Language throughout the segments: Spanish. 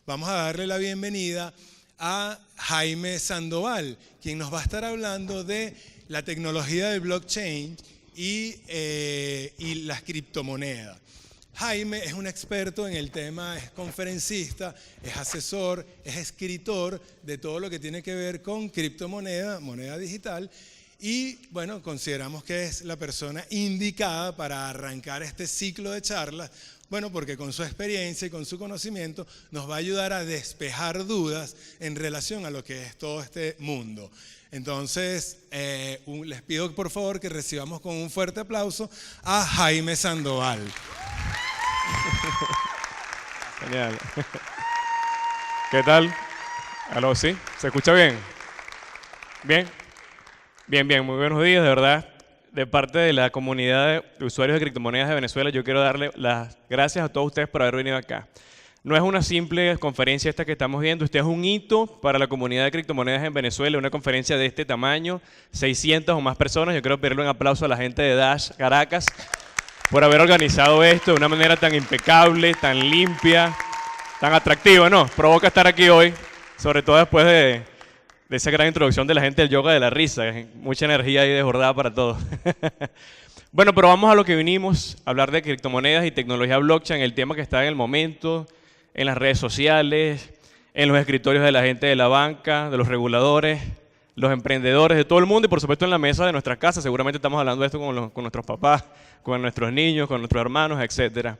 vamos a darle la bienvenida a Jaime Sandoval, quien nos va a estar hablando de la tecnología del blockchain y las criptomonedas. Jaime es un experto en el tema, es conferencista, es asesor, es escritor de todo lo que tiene que ver con criptomoneda, moneda digital, y bueno, consideramos que es la persona indicada para arrancar este ciclo de charlas, bueno, porque con su experiencia y con su conocimiento nos va a ayudar a despejar dudas en relación a lo que es todo este mundo. Entonces, les pido por favor que recibamos con un fuerte aplauso a Jaime Sandoval. Genial. ¿Qué tal? ¿Aló? ¿Sí? ¿Se escucha bien? ¿Bien? Bien. Muy buenos días, de verdad. De parte de la comunidad de usuarios de criptomonedas de Venezuela, yo quiero darle las gracias a todos ustedes por haber venido acá. No es una simple conferencia esta que estamos viendo, este es un hito para la comunidad de criptomonedas en Venezuela, una conferencia de este tamaño, 600 o más personas. Yo quiero pedirle un aplauso a la gente de Dash Caracas por haber organizado esto de una manera tan impecable, tan limpia, tan atractiva, ¿no? Provoca estar aquí hoy, sobre todo después de esa gran introducción de la gente del yoga de la risa. Mucha energía ahí desbordada para todos. Bueno, pero vamos a lo que vinimos, a hablar de criptomonedas y tecnología blockchain, el tema que está en el momento, en las redes sociales, en los escritorios de la gente de la banca, de los reguladores, los emprendedores, de todo el mundo y por supuesto en la mesa de nuestras casas. Seguramente estamos hablando de esto con nuestros papás, con nuestros niños, con nuestros hermanos, etc.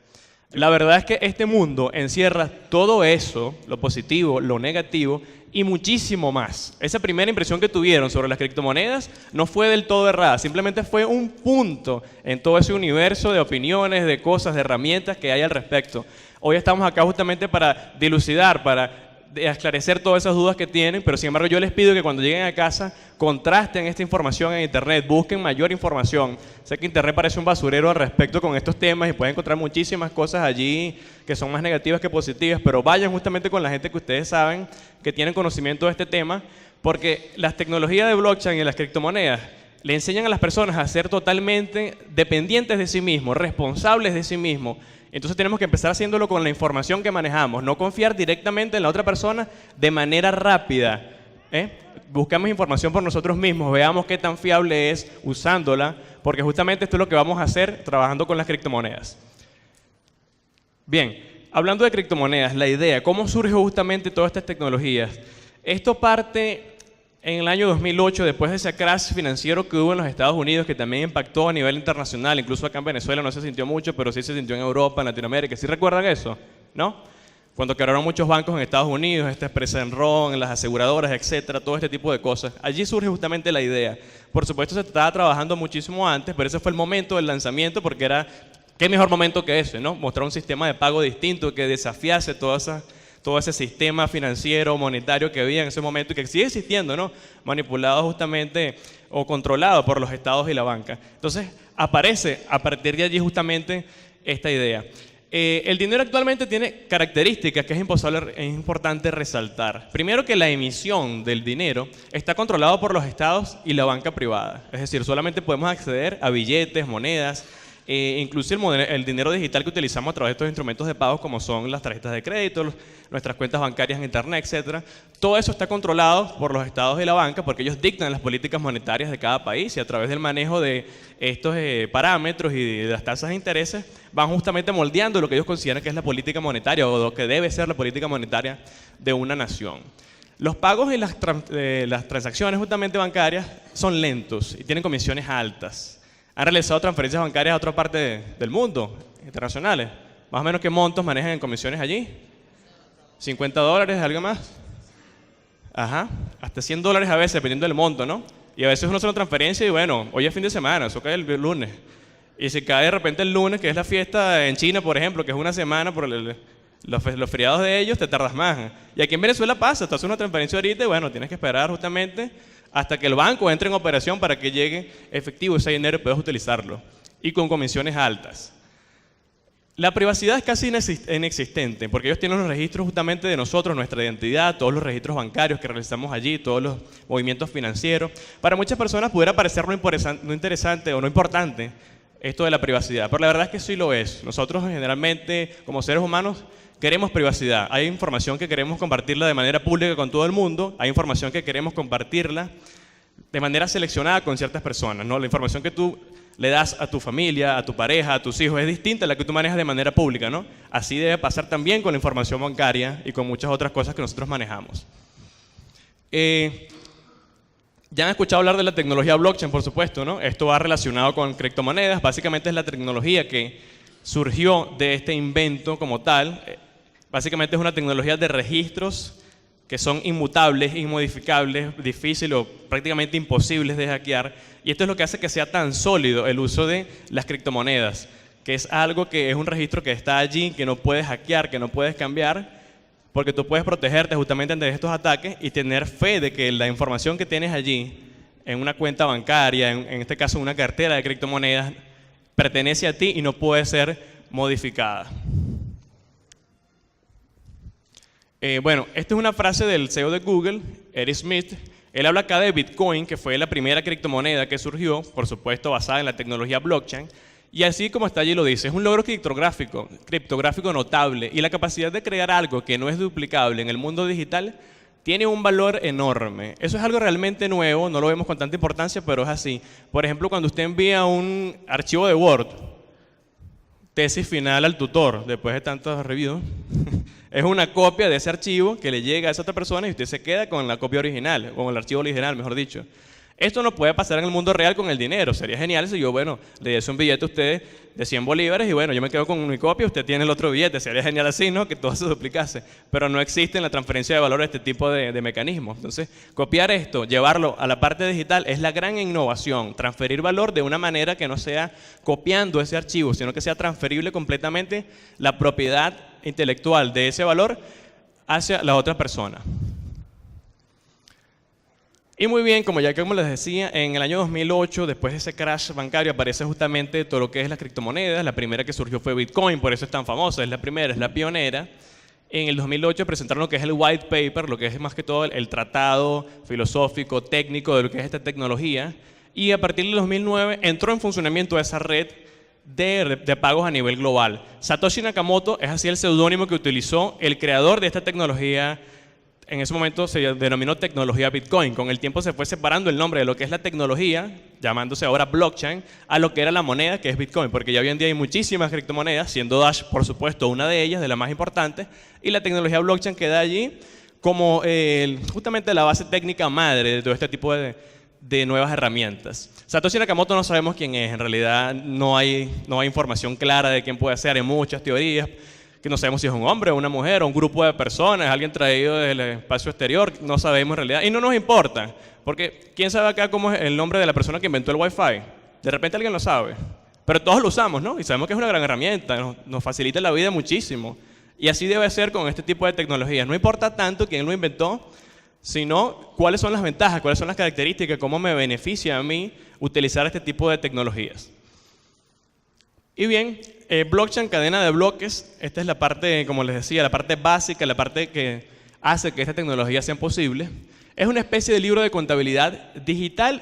La verdad es que este mundo encierra todo eso, lo positivo, lo negativo y muchísimo más. Esa primera impresión que tuvieron sobre las criptomonedas no fue del todo errada, simplemente fue un punto en todo ese universo de opiniones, de cosas, de herramientas que hay al respecto. Hoy estamos acá justamente para dilucidar, para esclarecer todas esas dudas que tienen, pero sin embargo yo les pido que cuando lleguen a casa contrasten esta información en internet, busquen mayor información. Sé que internet parece un basurero al respecto con estos temas y pueden encontrar muchísimas cosas allí que son más negativas que positivas, pero vayan justamente con la gente que ustedes saben que tienen conocimiento de este tema, porque las tecnologías de blockchain y las criptomonedas le enseñan a las personas a ser totalmente dependientes de sí mismos, responsables de sí mismos. Entonces tenemos que empezar haciéndolo con la información que manejamos, no confiar directamente en la otra persona de manera rápida. Buscamos información por nosotros mismos, veamos qué tan fiable es usándola, porque justamente esto es lo que vamos a hacer trabajando con las criptomonedas. Bien, hablando de criptomonedas, la idea, ¿cómo surgió justamente todas estas tecnologías? Esto parte en el año 2008, después de ese crash financiero que hubo en los Estados Unidos, que también impactó a nivel internacional, incluso acá en Venezuela no se sintió mucho, pero sí se sintió en Europa, en Latinoamérica. ¿Sí recuerdan eso? ¿No? Cuando quebraron muchos bancos en Estados Unidos, esta empresa Enron, en las aseguradoras, etcétera, todo este tipo de cosas. Allí surge justamente la idea. Por supuesto se estaba trabajando muchísimo antes, pero ese fue el momento del lanzamiento porque era, ¿qué mejor momento que ese, no? Mostrar un sistema de pago distinto que desafiase todo ese sistema financiero, monetario que había en ese momento y que sigue existiendo, ¿no? Manipulado justamente o controlado por los estados y la banca. Entonces aparece a partir de allí justamente esta idea. El dinero actualmente tiene características que es importante resaltar. Primero, que la emisión del dinero está controlado por los estados y la banca privada. Es decir, solamente podemos acceder a billetes, monedas, incluso el dinero digital que utilizamos a través de estos instrumentos de pago como son las tarjetas de crédito, nuestras cuentas bancarias en internet, etc. Todo eso está controlado por los estados y la banca porque ellos dictan las políticas monetarias de cada país y a través del manejo de estos parámetros y de las tasas de intereses van justamente moldeando lo que ellos consideran que es la política monetaria o lo que debe ser la política monetaria de una nación. Los pagos y las transacciones justamente bancarias son lentos y tienen comisiones altas. Han realizado transferencias bancarias a otra parte del mundo, internacionales. Más o menos, ¿qué montos manejan en comisiones allí? $50, ¿algo más? Ajá, hasta $100 a veces, dependiendo del monto, ¿no? Y a veces uno hace una transferencia y bueno, hoy es fin de semana, eso cae el lunes. Y si cae de repente el lunes, que es la fiesta en China, por ejemplo, que es una semana por los feriados de ellos, te tardas más. Y aquí en Venezuela pasa, tú haces una transferencia ahorita y bueno, tienes que esperar justamente hasta que el banco entre en operación para que llegue efectivo ese dinero y puedas utilizarlo. Y con comisiones altas. La privacidad es casi inexistente, porque ellos tienen los registros justamente de nosotros, nuestra identidad, todos los registros bancarios que realizamos allí, todos los movimientos financieros. Para muchas personas pudiera parecer no interesante o no importante esto de la privacidad, pero la verdad es que sí lo es. Nosotros generalmente, como seres humanos, queremos privacidad. Hay información que queremos compartirla de manera pública con todo el mundo, hay información que queremos compartirla de manera seleccionada con ciertas personas, ¿no? La información que tú le das a tu familia, a tu pareja, a tus hijos es distinta a la que tú manejas de manera pública, ¿no? Así debe pasar también con la información bancaria y con muchas otras cosas que nosotros manejamos. Ya han escuchado hablar de la tecnología blockchain, por supuesto, ¿no? Esto va relacionado con criptomonedas. Básicamente es la tecnología que surgió de este invento como tal. Básicamente es una tecnología de registros que son inmutables, inmodificables, difíciles o prácticamente imposibles de hackear. Y esto es lo que hace que sea tan sólido el uso de las criptomonedas, que es algo que es un registro que está allí, que no puedes hackear, que no puedes cambiar, porque tú puedes protegerte justamente ante estos ataques y tener fe de que la información que tienes allí, en una cuenta bancaria, en este caso una cartera de criptomonedas, pertenece a ti y no puede ser modificada. Bueno, esta es una frase del CEO de Google, Eric Schmidt. Él habla acá de Bitcoin, que fue la primera criptomoneda que surgió, por supuesto basada en la tecnología blockchain. Y así como está allí lo dice, es un logro criptográfico notable. Y la capacidad de crear algo que no es duplicable en el mundo digital tiene un valor enorme. Eso es algo realmente nuevo, no lo vemos con tanta importancia, pero es así. Por ejemplo, cuando usted envía un archivo de Word, tesis final al tutor, después de tantos reviews, es una copia de ese archivo que le llega a esa otra persona y usted se queda con la copia original, o con el archivo original, mejor dicho. Esto no puede pasar en el mundo real con el dinero. Sería genial si yo, bueno, le diese un billete a usted de 100 bolívares y bueno, yo me quedo con mi copia y usted tiene el otro billete. Sería genial así, ¿no? Que todo se duplicase. Pero no existe en la transferencia de valor este tipo de mecanismos. Entonces, copiar esto, llevarlo a la parte digital es la gran innovación. Transferir valor de una manera que no sea copiando ese archivo, sino que sea transferible completamente la propiedad intelectual de ese valor hacia la otra persona. Y muy bien, como les decía, en el año 2008, después de ese crash bancario, aparece justamente todo lo que es las criptomonedas. La primera que surgió fue Bitcoin, por eso es tan famosa, es la primera, es la pionera. En el 2008 presentaron lo que es el white paper, lo que es más que todo el tratado filosófico, técnico de lo que es esta tecnología. Y a partir del 2009 entró en funcionamiento esa red de pagos a nivel global. Satoshi Nakamoto es así el seudónimo que utilizó el creador de esta tecnología. En ese momento se denominó tecnología Bitcoin. Con el tiempo se fue separando el nombre de lo que es la tecnología, llamándose ahora blockchain, a lo que era la moneda, que es Bitcoin. Porque ya hoy en día hay muchísimas criptomonedas, siendo Dash, por supuesto, una de ellas, de las más importantes. Y la tecnología blockchain queda allí como justamente la base técnica madre de todo este tipo de nuevas herramientas. Satoshi Nakamoto no sabemos quién es. En realidad no hay información clara de quién puede ser. Hay muchas teorías, que no sabemos si es un hombre o una mujer o un grupo de personas, alguien traído del espacio exterior, no sabemos en realidad. Y no nos importa, porque ¿quién sabe acá cómo es el nombre de la persona que inventó el Wi-Fi? De repente alguien lo sabe, pero todos lo usamos, ¿no? Y sabemos que es una gran herramienta, nos facilita la vida muchísimo. Y así debe ser con este tipo de tecnologías. No importa tanto quién lo inventó, sino cuáles son las ventajas, cuáles son las características, cómo me beneficia a mí utilizar este tipo de tecnologías. Y bien, blockchain, cadena de bloques, esta es la parte, como les decía, la parte básica, la parte que hace que esta tecnología sea posible. Es una especie de libro de contabilidad digital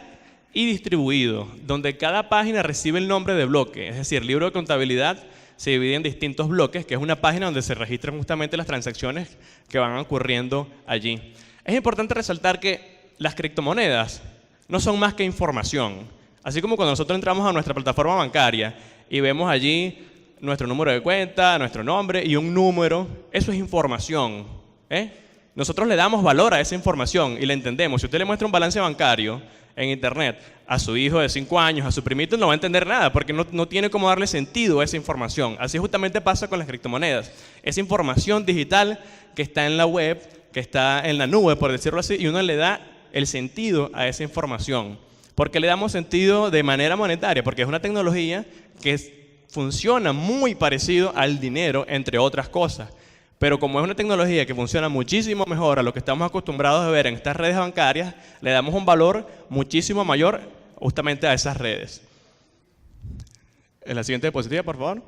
y distribuido, donde cada página recibe el nombre de bloque. Es decir, el libro de contabilidad se divide en distintos bloques, que es una página donde se registran justamente las transacciones que van ocurriendo allí. Es importante resaltar que las criptomonedas no son más que información. Así como cuando nosotros entramos a nuestra plataforma bancaria y vemos allí nuestro número de cuenta, nuestro nombre y un número, eso es información. Nosotros le damos valor a esa información y la entendemos. Si usted le muestra un balance bancario en internet a su hijo de 5 años, a su primito, no va a entender nada porque no tiene cómo darle sentido a esa información. Así justamente pasa con las criptomonedas. Esa información digital que está en la web, que está en la nube, por decirlo así, y uno le da el sentido a esa información. ¿Por qué le damos sentido de manera monetaria? Porque es una tecnología que funciona muy parecido al dinero, entre otras cosas. Pero como es una tecnología que funciona muchísimo mejor a lo que estamos acostumbrados a ver en estas redes bancarias, le damos un valor muchísimo mayor justamente a esas redes. En la siguiente diapositiva, por favor.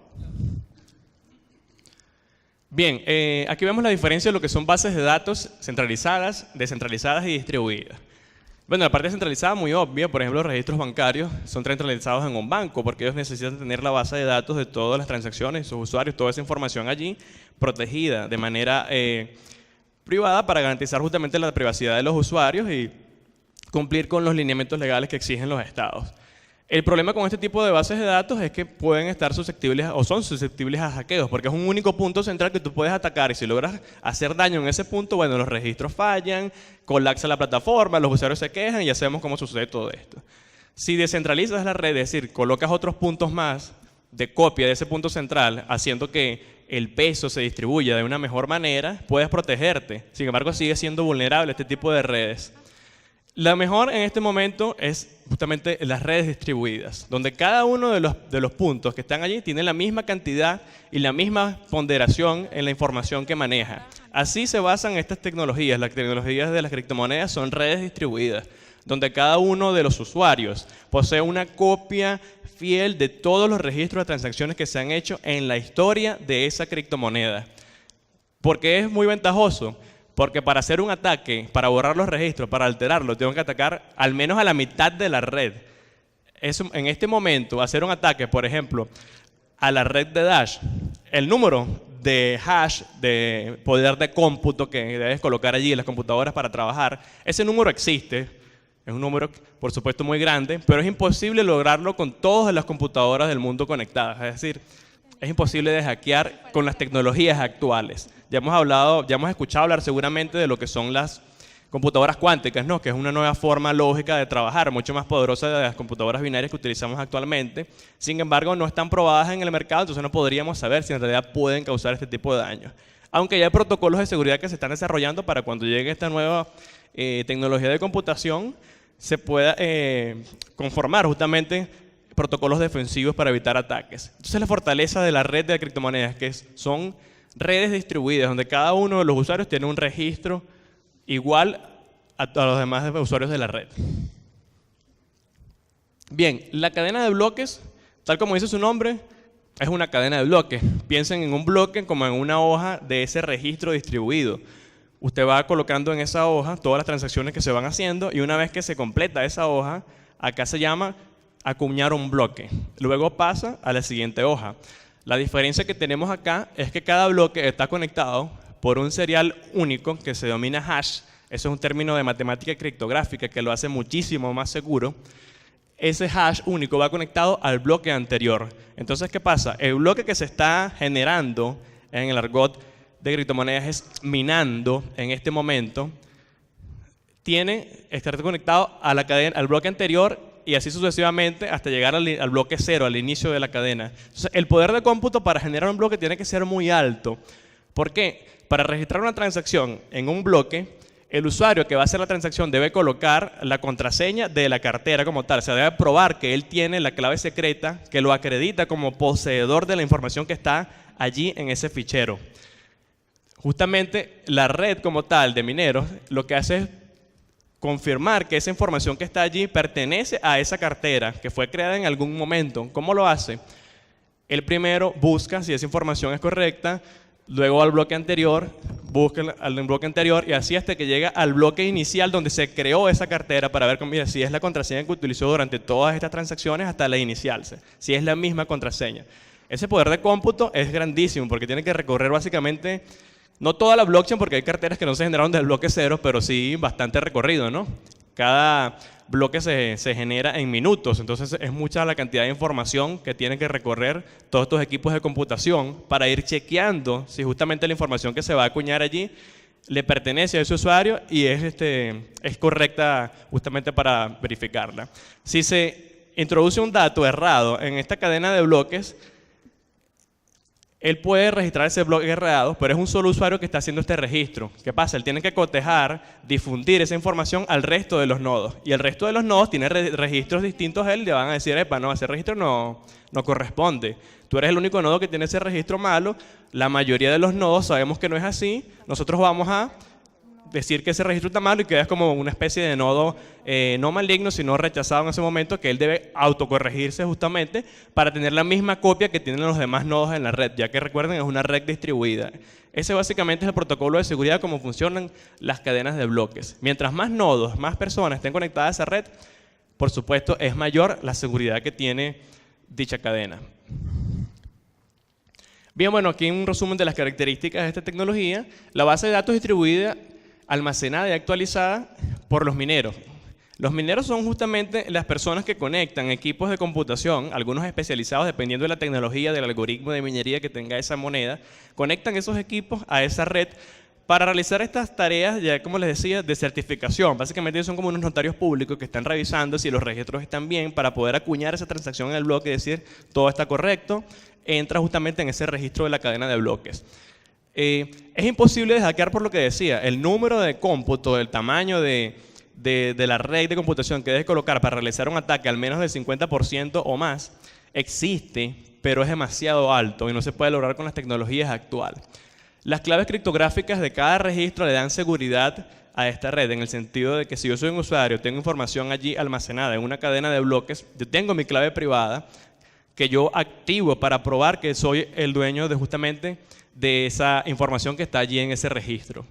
Bien, aquí vemos la diferencia de lo que son bases de datos centralizadas, descentralizadas y distribuidas. Bueno, la parte centralizada muy obvia, por ejemplo, los registros bancarios son centralizados en un banco porque ellos necesitan tener la base de datos de todas las transacciones, sus usuarios, toda esa información allí protegida de manera privada para garantizar justamente la privacidad de los usuarios y cumplir con los lineamientos legales que exigen los estados. El problema con este tipo de bases de datos es que pueden estar susceptibles o son susceptibles a hackeos, porque es un único punto central que tú puedes atacar y si logras hacer daño en ese punto, bueno, los registros fallan, colapsa la plataforma, los usuarios se quejan y ya sabemos cómo sucede todo esto. Si descentralizas la red, es decir, colocas otros puntos más de copia de ese punto central, haciendo que el peso se distribuya de una mejor manera, puedes protegerte. Sin embargo, sigue siendo vulnerable este tipo de redes. La mejor en este momento es justamente las redes distribuidas, donde cada uno de los puntos que están allí tiene la misma cantidad y la misma ponderación en la información que maneja. Así se basan estas tecnologías. Las tecnologías de las criptomonedas son redes distribuidas, donde cada uno de los usuarios posee una copia fiel de todos los registros de transacciones que se han hecho en la historia de esa criptomoneda. ¿Por qué es muy ventajoso? Porque para hacer un ataque, para borrar los registros, para alterarlos, tengo que atacar al menos a la mitad de la red. Eso, en este momento, hacer un ataque, por ejemplo, a la red de Dash, el número de hash, de poder de cómputo que debes colocar allí en las computadoras para trabajar, ese número existe. Es un número, por supuesto, muy grande, pero es imposible lograrlo con todas las computadoras del mundo conectadas. Es decir, es imposible de hackear con las tecnologías actuales. Ya hemos escuchado hablar seguramente de lo que son las computadoras cuánticas, ¿no? Que es una nueva forma lógica de trabajar, mucho más poderosa de las computadoras binarias que utilizamos actualmente. Sin embargo, no están probadas en el mercado, entonces no podríamos saber si en realidad pueden causar este tipo de daños. Aunque ya hay protocolos de seguridad que se están desarrollando para cuando llegue esta nueva tecnología de computación, se pueda conformar justamente protocolos defensivos para evitar ataques. Entonces la fortaleza de la red de criptomonedas que son redes distribuidas donde cada uno de los usuarios tiene un registro igual a los demás usuarios de la red. Bien, la cadena de bloques, tal como dice su nombre, es una cadena de bloques. Piensen en un bloque como en una hoja de ese registro distribuido. Usted va colocando en esa hoja todas las transacciones que se van haciendo y una vez que se completa esa hoja, acá se llama acuñar un bloque. Luego pasa a la siguiente hoja. La diferencia que tenemos acá es que cada bloque está conectado por un serial único que se denomina hash. Eso es un término de matemática criptográfica que lo hace muchísimo más seguro. Ese hash único va conectado al bloque anterior. Entonces, ¿qué pasa? El bloque que se está generando en el argot de criptomonedas es minando en este momento, está conectado a la cadena, al bloque anterior y así sucesivamente hasta llegar al bloque cero, al inicio de la cadena. Entonces, el poder de cómputo para generar un bloque tiene que ser muy alto. ¿Por qué? Para registrar una transacción en un bloque, el usuario que va a hacer la transacción debe colocar la contraseña de la cartera como tal. O sea, debe probar que él tiene la clave secreta que lo acredita como poseedor de la información que está allí en ese fichero. Justamente la red como tal de mineros lo que hace es confirmar que esa información que está allí pertenece a esa cartera que fue creada en algún momento. ¿Cómo lo hace? Él primero busca si esa información es correcta, luego al bloque anterior, busca al bloque anterior y así hasta que llega al bloque inicial donde se creó esa cartera para ver mira, si es la contraseña que utilizó durante todas estas transacciones hasta la iniciarse, si es la misma contraseña. Ese poder de cómputo es grandísimo porque tiene que recorrer básicamente no toda la blockchain porque hay carteras que no se generaron del bloque cero, pero sí bastante recorrido, ¿no? Cada bloque se genera en minutos, entonces es mucha la cantidad de información que tienen que recorrer todos estos equipos de computación para ir chequeando si justamente la información que se va a acuñar allí le pertenece a ese usuario y es correcta justamente para verificarla. Si se introduce un dato errado en esta cadena de bloques, él puede registrar ese bloque errado, pero es un solo usuario que está haciendo este registro. ¿Qué pasa? Él tiene que cotejar, difundir esa información al resto de los nodos. Y el resto de los nodos tiene registros distintos a él y le van a decir, epa, no, ese registro no corresponde. Tú eres el único nodo que tiene ese registro malo. La mayoría de los nodos sabemos que no es así. Nosotros vamos a decir que ese registro está malo y quedas como una especie de nodo no maligno, sino rechazado en ese momento, que él debe autocorregirse justamente para tener la misma copia que tienen los demás nodos en la red, ya que recuerden es una red distribuida. Ese básicamente es el protocolo de seguridad, cómo funcionan las cadenas de bloques. Mientras más nodos, más personas estén conectadas a esa red, por supuesto, es mayor la seguridad que tiene dicha cadena. Bien, bueno, aquí un resumen de las características de esta tecnología. La base de datos distribuida, almacenada y actualizada por los mineros. Los mineros son justamente las personas que conectan equipos de computación, algunos especializados dependiendo de la tecnología, del algoritmo de minería que tenga esa moneda, conectan esos equipos a esa red para realizar estas tareas, ya como les decía, de certificación. Básicamente ellos son como unos notarios públicos que están revisando si los registros están bien para poder acuñar esa transacción en el bloque y decir todo está correcto, entra justamente en ese registro de la cadena de bloques. Es imposible de hackear por lo que decía, el número de cómputo, el tamaño de la red de computación que debes colocar para realizar un ataque al menos del 50% o más, existe, pero es demasiado alto y no se puede lograr con las tecnologías actuales. Las claves criptográficas de cada registro le dan seguridad a esta red, en el sentido de que si yo soy un usuario, tengo información allí almacenada en una cadena de bloques, yo tengo mi clave privada que yo activo para probar que soy el dueño de justamente de esa información que está allí en ese registro.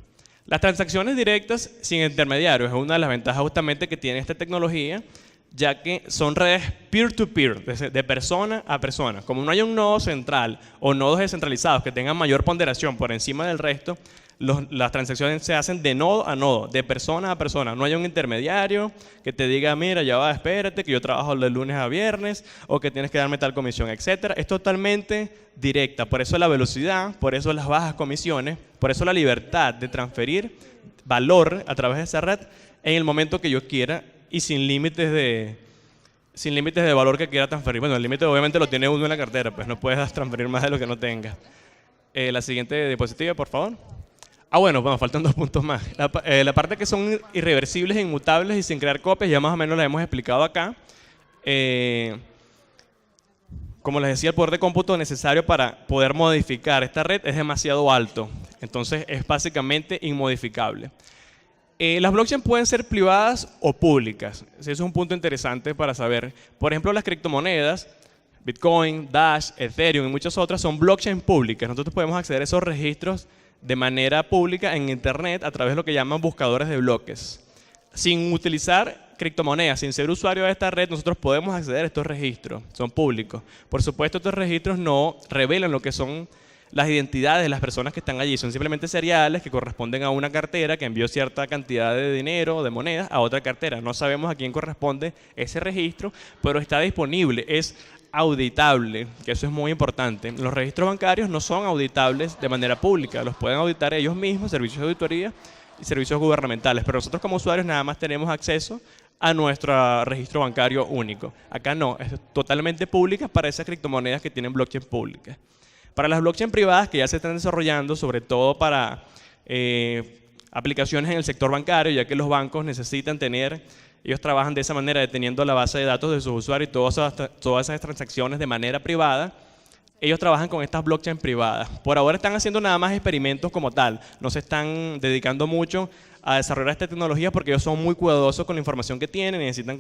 Las transacciones directas sin intermediarios es una de las ventajas justamente que tiene esta tecnología, ya que son redes peer-to-peer, de persona a persona. Como no hay un nodo central o nodos descentralizados que tengan mayor ponderación por encima del resto, las transacciones se hacen de nodo a nodo, de persona a persona. No hay un intermediario que te diga, mira, ya va, espérate, que yo trabajo de lunes a viernes, o que tienes que darme tal comisión, etc. Es totalmente directa. Por eso la velocidad, por eso las bajas comisiones, por eso la libertad de transferir valor a través de esa red en el momento que yo quiera y sin límites de valor que quiera transferir. Bueno, el límite obviamente lo tiene uno en la cartera, pues no puedes transferir más de lo que no tengas. La siguiente diapositiva, por favor. Bueno, faltan 2 puntos más. La parte que son irreversibles, inmutables y sin crear copias, ya más o menos la hemos explicado acá. Como les decía, el poder de cómputo necesario para poder modificar esta red es demasiado alto. Entonces, es básicamente inmodificable. Las blockchains pueden ser privadas o públicas. Ese es un punto interesante para saber. Por ejemplo, las criptomonedas, Bitcoin, Dash, Ethereum y muchas otras son blockchains públicas. Nosotros podemos acceder a esos registros de manera pública en Internet a través de lo que llaman buscadores de bloques. Sin utilizar criptomonedas, sin ser usuario de esta red, nosotros podemos acceder a estos registros. Son públicos. Por supuesto, estos registros no revelan lo que son las identidades de las personas que están allí. Son simplemente seriales que corresponden a una cartera que envió cierta cantidad de dinero, de monedas, a otra cartera. No sabemos a quién corresponde ese registro, pero está disponible. Es auditable, que eso es muy importante. Los registros bancarios no son auditables de manera pública. Los pueden auditar ellos mismos, servicios de auditoría y servicios gubernamentales. Pero nosotros como usuarios nada más tenemos acceso a nuestro registro bancario único. Acá no, es totalmente pública para esas criptomonedas que tienen blockchain públicas. Para las blockchain privadas que ya se están desarrollando, sobre todo para aplicaciones en el sector bancario, ya que los bancos necesitan tener, ellos trabajan de esa manera, deteniendo la base de datos de sus usuarios y todas esas transacciones de manera privada, ellos trabajan con estas blockchain privadas. Por ahora están haciendo nada más experimentos como tal, no se están dedicando mucho a desarrollar esta tecnología porque ellos son muy cuidadosos con la información que tienen, necesitan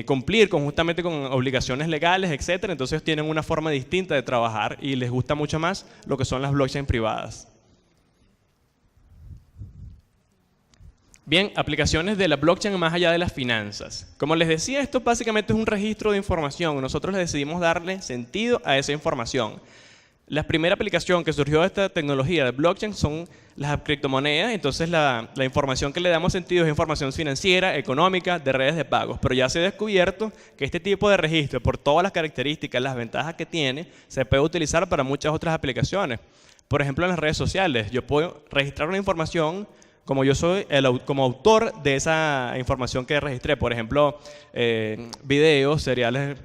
cumplir justamente con obligaciones legales, etc. Entonces tienen una forma distinta de trabajar y les gusta mucho más lo que son las blockchain privadas. Bien, aplicaciones de la blockchain más allá de las finanzas. Como les decía, esto básicamente es un registro de información. Nosotros decidimos darle sentido a esa información. La primera aplicación que surgió de esta tecnología de blockchain son las criptomonedas. Entonces la información que le damos sentido es información financiera, económica, de redes de pagos. Pero ya se ha descubierto que este tipo de registro, por todas las características, las ventajas que tiene, se puede utilizar para muchas otras aplicaciones. Por ejemplo, en las redes sociales, yo puedo registrar una información como yo soy como autor de esa información que registré. Por ejemplo, videos, seriales,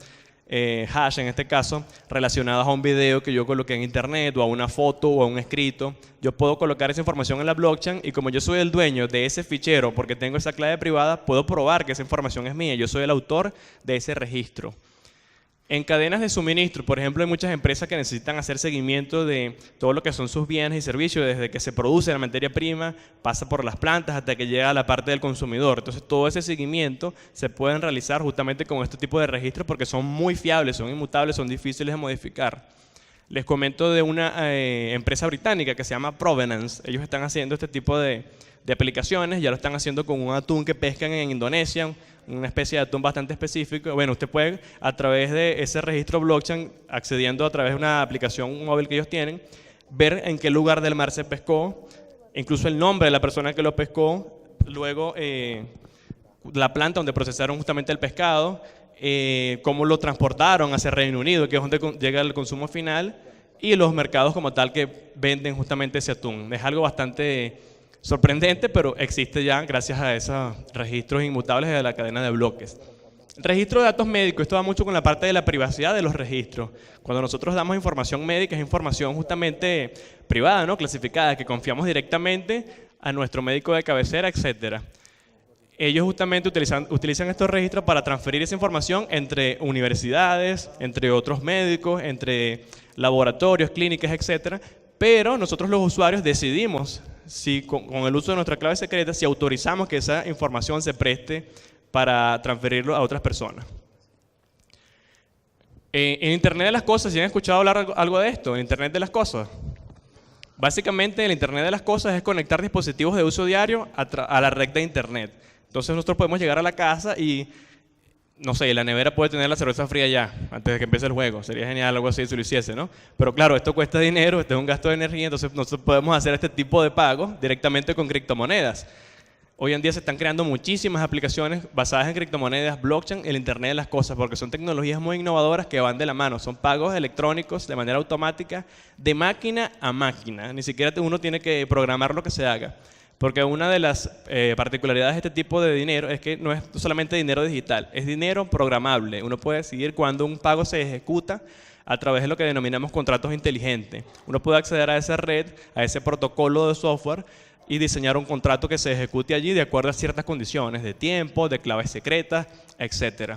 hash en este caso, relacionados a un video que yo coloqué en internet, o a una foto, o a un escrito. Yo puedo colocar esa información en la blockchain y como yo soy el dueño de ese fichero, porque tengo esa clave privada, puedo probar que esa información es mía. Yo soy el autor de ese registro. En cadenas de suministro, por ejemplo, hay muchas empresas que necesitan hacer seguimiento de todo lo que son sus bienes y servicios, desde que se produce la materia prima, pasa por las plantas hasta que llega a la parte del consumidor. Entonces, todo ese seguimiento se pueden realizar justamente con este tipo de registros porque son muy fiables, son inmutables, son difíciles de modificar. Les comento de una empresa británica que se llama Provenance. Ellos están haciendo este tipo de aplicaciones, ya lo están haciendo con un atún que pescan en Indonesia, una especie de atún bastante específico. Bueno, usted puede, a través de ese registro blockchain, accediendo a través de una aplicación móvil que ellos tienen, ver en qué lugar del mar se pescó, incluso el nombre de la persona que lo pescó, luego la planta donde procesaron justamente el pescado, cómo lo transportaron hacia Reino Unido, que es donde llega el consumo final, y los mercados como tal que venden justamente ese atún. Es algo bastante sorprendente, pero existe ya gracias a esos registros inmutables de la cadena de bloques. Registro de datos médicos, esto va mucho con la parte de la privacidad de los registros. Cuando nosotros damos información médica, es información justamente privada, ¿no? Clasificada, que confiamos directamente a nuestro médico de cabecera, etcétera. Ellos justamente utilizan estos registros para transferir esa información entre universidades, entre otros médicos, entre laboratorios, clínicas, etcétera. Pero nosotros los usuarios decidimos, si con el uso de nuestra clave secreta, si autorizamos que esa información se preste para transferirlo a otras personas. En Internet de las Cosas, ¿sí han escuchado hablar algo de esto? En Internet de las Cosas. Básicamente, el Internet de las Cosas es conectar dispositivos de uso diario a la red de Internet. Entonces nosotros podemos llegar a la casa y, no sé, la nevera puede tener la cerveza fría ya, antes de que empiece el juego. Sería genial algo así si lo hiciese, ¿no? Pero claro, esto cuesta dinero, esto es un gasto de energía, entonces nosotros podemos hacer este tipo de pagos directamente con criptomonedas. Hoy en día se están creando muchísimas aplicaciones basadas en criptomonedas, blockchain, el Internet de las Cosas, porque son tecnologías muy innovadoras que van de la mano. Son pagos electrónicos de manera automática, de máquina a máquina. Ni siquiera uno tiene que programar lo que se haga. Porque una de las particularidades de este tipo de dinero es que no es solamente dinero digital, es dinero programable. Uno puede decidir cuándo un pago se ejecuta a través de lo que denominamos contratos inteligentes. Uno puede acceder a esa red, a ese protocolo de software, y diseñar un contrato que se ejecute allí de acuerdo a ciertas condiciones de tiempo, de claves secretas, etc.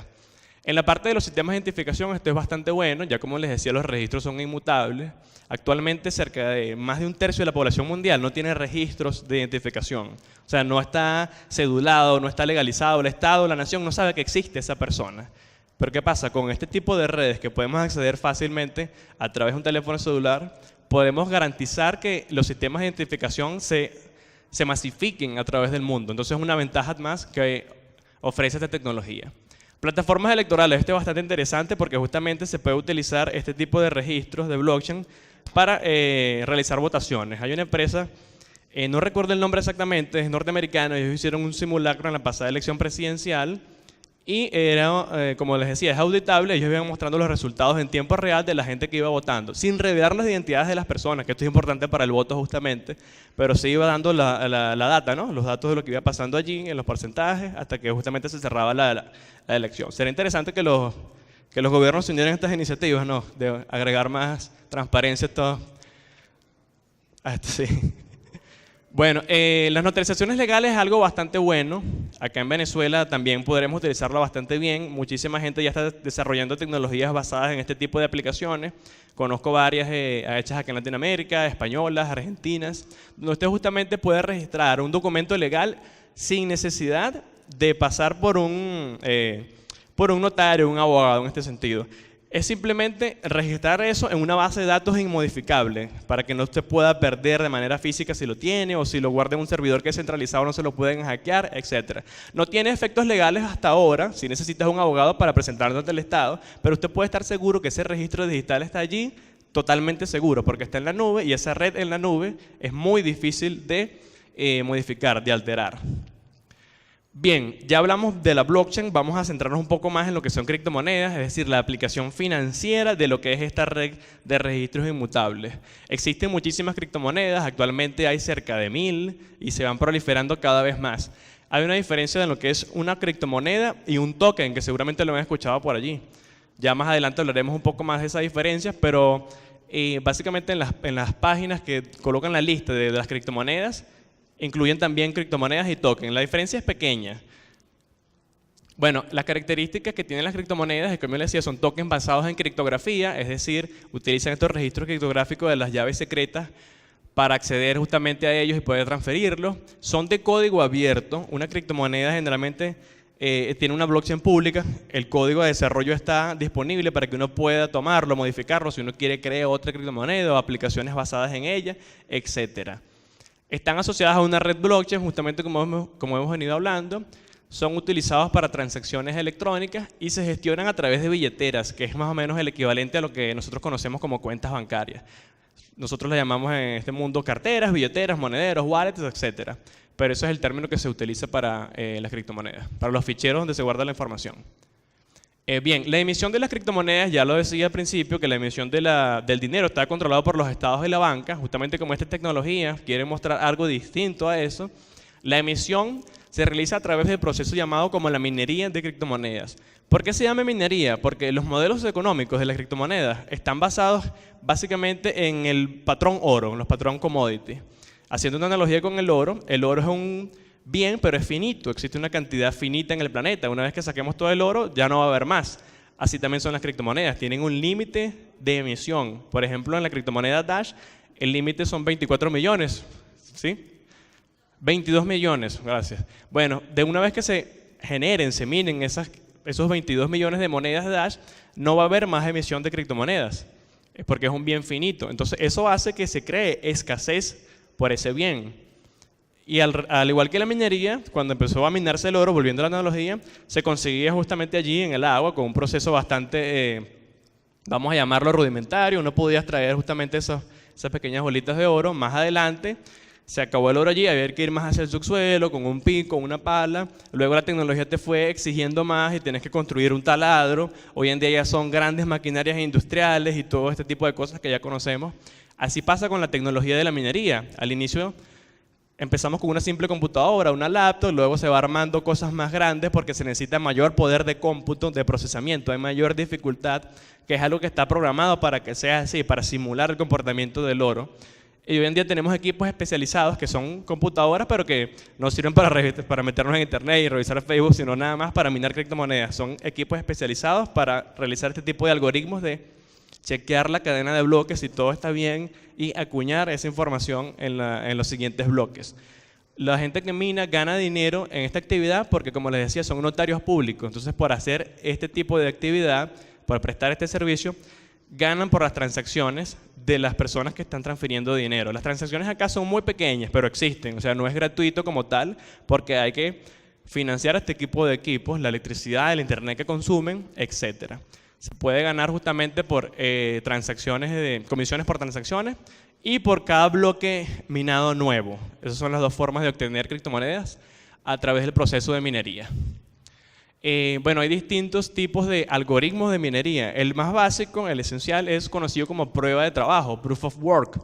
En la parte de los sistemas de identificación esto es bastante bueno, ya como les decía, los registros son inmutables. Actualmente cerca de más de un tercio de la población mundial no tiene registros de identificación. O sea, no está cedulado, no está legalizado, el Estado, la nación no sabe que existe esa persona. Pero ¿qué pasa? Con este tipo de redes que podemos acceder fácilmente a través de un teléfono celular, podemos garantizar que los sistemas de identificación se masifiquen a través del mundo. Entonces es una ventaja más que ofrece esta tecnología. Plataformas electorales, esto es bastante interesante porque justamente se puede utilizar este tipo de registros de blockchain para realizar votaciones. Hay una empresa, no recuerdo el nombre exactamente, es norteamericana, ellos hicieron un simulacro en la pasada elección presidencial y era, como les decía, es auditable, ellos iban mostrando los resultados en tiempo real de la gente que iba votando, sin revelar las identidades de las personas, que esto es importante para el voto justamente, pero sí iba dando la data, ¿no? Los datos de lo que iba pasando allí, en los porcentajes, hasta que justamente se cerraba la elección. Sería interesante que los gobiernos se unieran a estas iniciativas, ¿no? De agregar más transparencia a esto, sí. Bueno, las notarizaciones legales es algo bastante bueno. Acá en Venezuela también podremos utilizarlo bastante bien. Muchísima gente ya está desarrollando tecnologías basadas en este tipo de aplicaciones. Conozco varias hechas acá en Latinoamérica, españolas, argentinas, donde usted justamente puede registrar un documento legal sin necesidad de pasar por un notario, un abogado en este sentido. Es simplemente registrar eso en una base de datos inmodificable para que no se pueda perder de manera física si lo tiene o si lo guarda en un servidor que es centralizado no se lo pueden hackear, etc. No tiene efectos legales hasta ahora, si necesitas un abogado para presentarlo ante el Estado, pero usted puede estar seguro que ese registro digital está allí totalmente seguro porque está en la nube y esa red en la nube es muy difícil de modificar, de alterar. Bien, ya hablamos de la blockchain, vamos a centrarnos un poco más en lo que son criptomonedas, es decir, la aplicación financiera de lo que es esta red de registros inmutables. Existen muchísimas criptomonedas, actualmente hay cerca de 1000 y se van proliferando cada vez más. Hay una diferencia en lo que es una criptomoneda y un token, que seguramente lo han escuchado por allí. Ya más adelante hablaremos un poco más de esas diferencias, pero básicamente en las páginas que colocan la lista de las criptomonedas, incluyen también criptomonedas y tokens. La diferencia es pequeña. Bueno, las características que tienen las criptomonedas, como les decía, son tokens basados en criptografía, es decir, utilizan estos registros criptográficos de las llaves secretas para acceder justamente a ellos y poder transferirlos. Son de código abierto. Una criptomoneda generalmente tiene una blockchain pública, el código de desarrollo está disponible para que uno pueda tomarlo, modificarlo, si uno quiere crear otra criptomoneda o aplicaciones basadas en ella, etc. Están asociadas a una red blockchain, justamente como hemos venido hablando, son utilizados para transacciones electrónicas y se gestionan a través de billeteras, que es más o menos el equivalente a lo que nosotros conocemos como cuentas bancarias. Nosotros le llamamos en este mundo carteras, billeteras, monederos, wallets, etc. Pero ese es el término que se utiliza para las criptomonedas, para los ficheros donde se guarda la información. Bien, la emisión de las criptomonedas, ya lo decía al principio, que la emisión del dinero está controlado por los estados de la banca, justamente como esta tecnología quiere mostrar algo distinto a eso. La emisión se realiza a través del proceso llamado como la minería de criptomonedas. ¿Por qué se llama minería? Porque los modelos económicos de las criptomonedas están basados básicamente en el patrón oro, en los patrón commodity. Haciendo una analogía con el oro es un bien, pero es finito, existe una cantidad finita en el planeta. Una vez que saquemos todo el oro, ya no va a haber más. Así también son las criptomonedas, tienen un límite de emisión. Por ejemplo, en la criptomoneda Dash, el límite son 24 millones, ¿sí? 22 millones, gracias. Bueno, de una vez que se generen, se minen esos 22 millones de monedas de Dash, no va a haber más emisión de criptomonedas, porque es un bien finito. Entonces, eso hace que se cree escasez por ese bien. Y al igual que la minería, cuando empezó a minarse el oro, volviendo a la analogía, se conseguía justamente allí en el agua con un proceso bastante, vamos a llamarlo rudimentario. Uno podía extraer justamente esas pequeñas bolitas de oro. Más adelante se acabó el oro allí, había que ir más hacia el subsuelo con un pico, una pala. Luego la tecnología te fue exigiendo más y tienes que construir un taladro. Hoy en día ya son grandes maquinarias industriales y todo este tipo de cosas que ya conocemos. Así pasa con la tecnología de la minería. Al inicio empezamos con una simple computadora, una laptop, luego se va armando cosas más grandes porque se necesita mayor poder de cómputo, de procesamiento, hay mayor dificultad, que es algo que está programado para que sea así, para simular el comportamiento del oro. Y hoy en día tenemos equipos especializados que son computadoras, pero que no sirven para meternos en internet y revisar Facebook, sino nada más para minar criptomonedas. Son equipos especializados para realizar este tipo de algoritmos de chequear la cadena de bloques si todo está bien y acuñar esa información en los siguientes bloques. La gente que mina gana dinero en esta actividad porque, como les decía, son notarios públicos. Entonces, por hacer este tipo de actividad, por prestar este servicio, ganan por las transacciones de las personas que están transfiriendo dinero. Las transacciones acá son muy pequeñas, pero existen. O sea, no es gratuito como tal porque hay que financiar este tipo de equipos, la electricidad, el internet que consumen, etcétera. Se puede ganar justamente por comisiones por transacciones y por cada bloque minado nuevo. Esas son las dos formas de obtener criptomonedas a través del proceso de minería. Bueno, hay distintos tipos de algoritmos de minería. El más básico, el esencial, es conocido como prueba de trabajo, proof of work.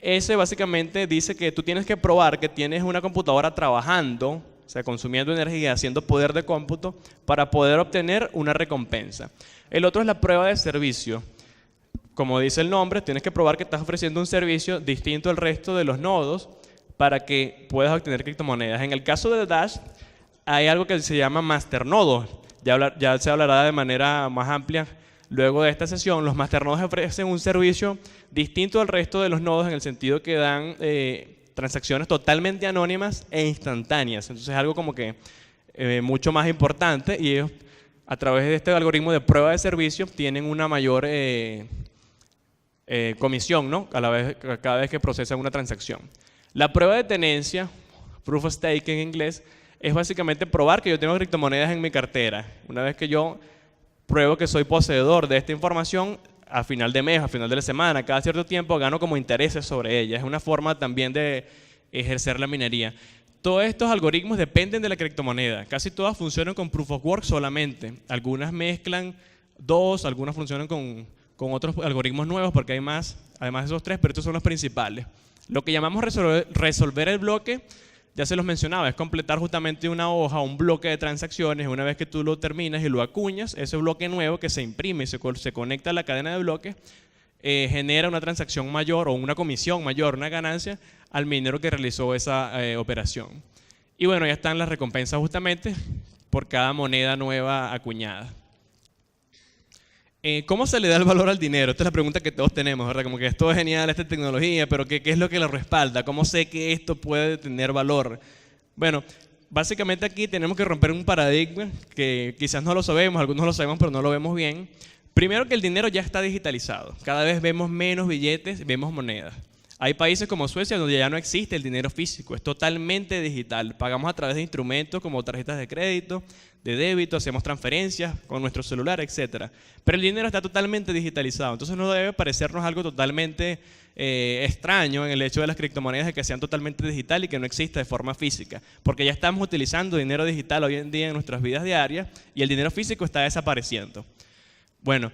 Ese básicamente dice que tú tienes que probar que tienes una computadora trabajando, o sea, consumiendo energía, haciendo poder de cómputo, para poder obtener una recompensa. El otro es la prueba de servicio. Como dice el nombre, tienes que probar que estás ofreciendo un servicio distinto al resto de los nodos para que puedas obtener criptomonedas. En el caso de Dash, hay algo que se llama masternodos. Ya se hablará de manera más amplia luego de esta sesión. Los masternodos ofrecen un servicio distinto al resto de los nodos en el sentido que dan transacciones totalmente anónimas e instantáneas. Entonces es algo como que mucho más importante y ellos, a través de este algoritmo de prueba de servicio, tienen una mayor comisión, ¿no? Cada vez que procesan una transacción. La prueba de tenencia, proof of stake en inglés, es básicamente probar que yo tengo criptomonedas en mi cartera. Una vez que yo pruebo que soy poseedor de esta información, a final de mes, a final de la semana, cada cierto tiempo gano como intereses sobre ella. Es una forma también de ejercer la minería. Todos estos algoritmos dependen de la criptomoneda. Casi todas funcionan con proof of work solamente. Algunas mezclan dos, algunas funcionan con otros algoritmos nuevos porque hay más, además de esos tres, pero estos son los principales. Lo que llamamos resolver el bloque, ya se los mencionaba, es completar justamente una hoja, un bloque de transacciones. Una vez que tú lo terminas y lo acuñas, ese bloque nuevo que se imprime y se conecta a la cadena de bloques, genera una transacción mayor o una comisión mayor, una ganancia al minero que realizó esa operación. Y bueno, ya están las recompensas justamente por cada moneda nueva acuñada. ¿Cómo se le da el valor al dinero? Esta es la pregunta que todos tenemos, ¿verdad? Como que esto es genial, esta tecnología, pero ¿qué es lo que lo respalda? ¿Cómo sé que esto puede tener valor? Bueno, básicamente aquí tenemos que romper un paradigma que quizás no lo sabemos, algunos lo sabemos, pero no lo vemos bien. Primero que el dinero ya está digitalizado. Cada vez vemos menos billetes, vemos monedas. Hay países como Suecia donde ya no existe el dinero físico, es totalmente digital. Pagamos a través de instrumentos como tarjetas de crédito, de débito, hacemos transferencias con nuestro celular, etc. Pero el dinero está totalmente digitalizado, entonces no debe parecernos algo totalmente extraño en el hecho de las criptomonedas de que sean totalmente digital y que no exista de forma física, porque ya estamos utilizando dinero digital hoy en día en nuestras vidas diarias y el dinero físico está desapareciendo. Bueno,